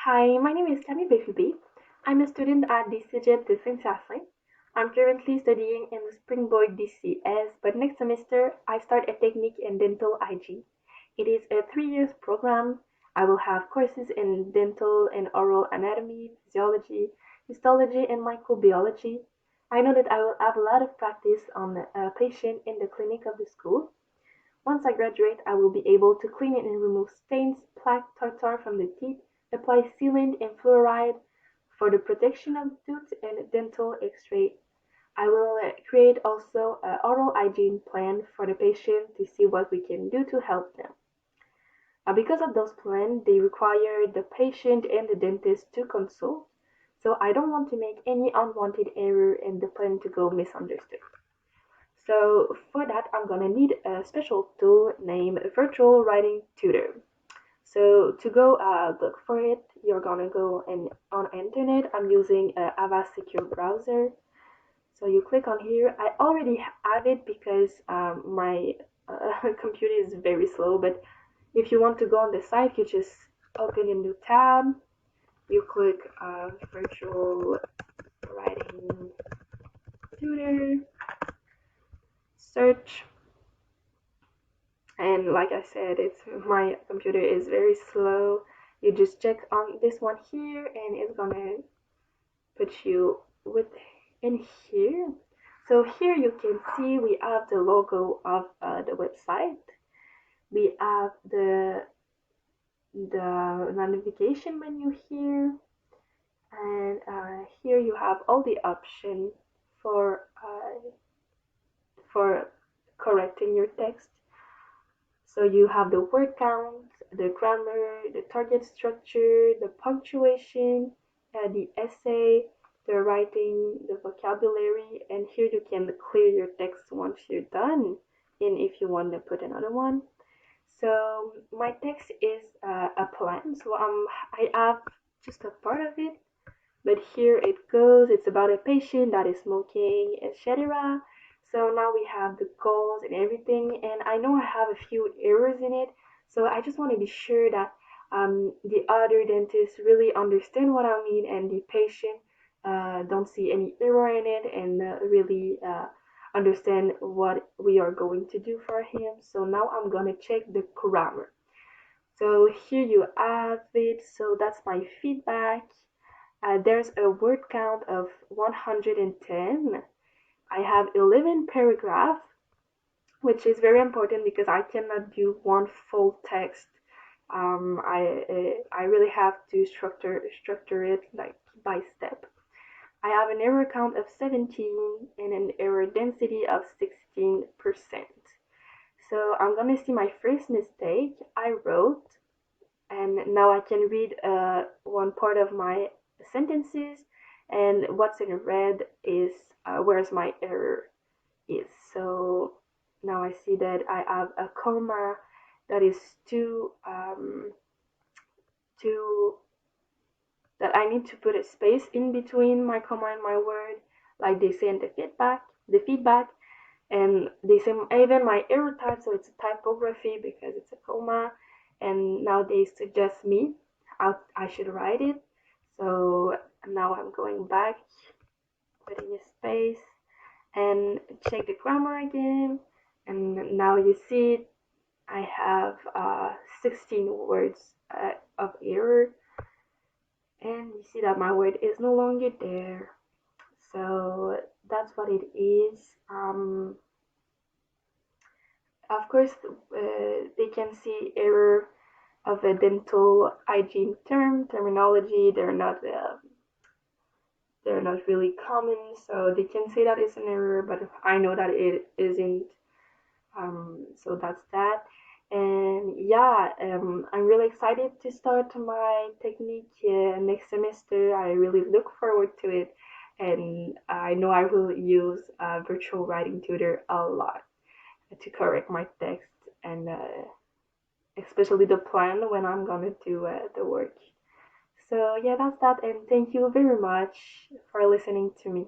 Hi, my name is Camille Befibi. I'm a student at the CEGEP de Saint-Hyacinthe. I'm currently studying in the Springboard DCS, but next semester I start a technique in dental hygiene. It is a 3 years program. I will have courses in dental and oral anatomy, physiology, histology, and microbiology. I know that I will have a lot of practice on a patient in the clinic of the school. Once I graduate, I will be able to clean and remove stains, plaque, tartar from the teeth, apply sealant and fluoride for the protection of the tooth and dental x-ray. I will create also an oral hygiene plan for the patient to see what we can do to help them. Because of those plans, they require the patient and the dentist to consult, so I don't want to make any unwanted error in the plan to go misunderstood. So for that, I'm gonna need a special tool named Virtual Writing Tutor. So to go look for it, you're gonna go on internet. I'm using a Avast Secure browser. So you click on here. I already have it because my computer is very slow. But if you want to go on the site, you just open a new tab. You click Virtual Writing Tutor, search, and like I said, it's my computer is very slow. You just check on this one here and it's gonna put you within here. So here you can see we have the logo of the website. We have the navigation menu here, and here you have all the options for correcting your text. So you have the word count, the grammar, the target structure, the punctuation, the essay, the writing, the vocabulary, and here you can clear your text once you're done, and if you want to put another one. So my text is a plan, so I have just a part of it, but here it goes. It's about a patient that is smoking, etc. So now we have the goals and everything, and I know I have a few errors in it, so I just want to be sure that the other dentists really understand what I mean and the patient don't see any error in it and really understand what we are going to do for him. So now I'm gonna check the grammar. So here you have it. So that's my feedback. There's a word count of 110. I have 11 paragraphs, which is very important because I cannot do one full text. I really have to structure it like by step. I have an error count of 17 and an error density of 16%. So I'm gonna see my first mistake I wrote, and now I can read one part of my sentences, and what's in red is where's my error is. So now I see that I have a comma that is too that I need to put a space in between my comma and my word, like they say in the feedback, and they say even my error type, so it's a typography because it's a comma, and now they suggest me how I should write it. So now I'm going back, putting a space, and check the grammar again, and now you see I have 16 words of error, and you see that my word is no longer there. So that's what it is. Of course, they can see error of a dental hygiene terminology. They're not really common, so they can say that it's an error, but I know that it isn't. So that's that. And yeah, I'm really excited to start my technique next semester. I really look forward to it, and I know I will use virtual writing tutor a lot to correct my text and especially the plan when I'm gonna do the work. So yeah, that's that, and thank you very much for listening to me.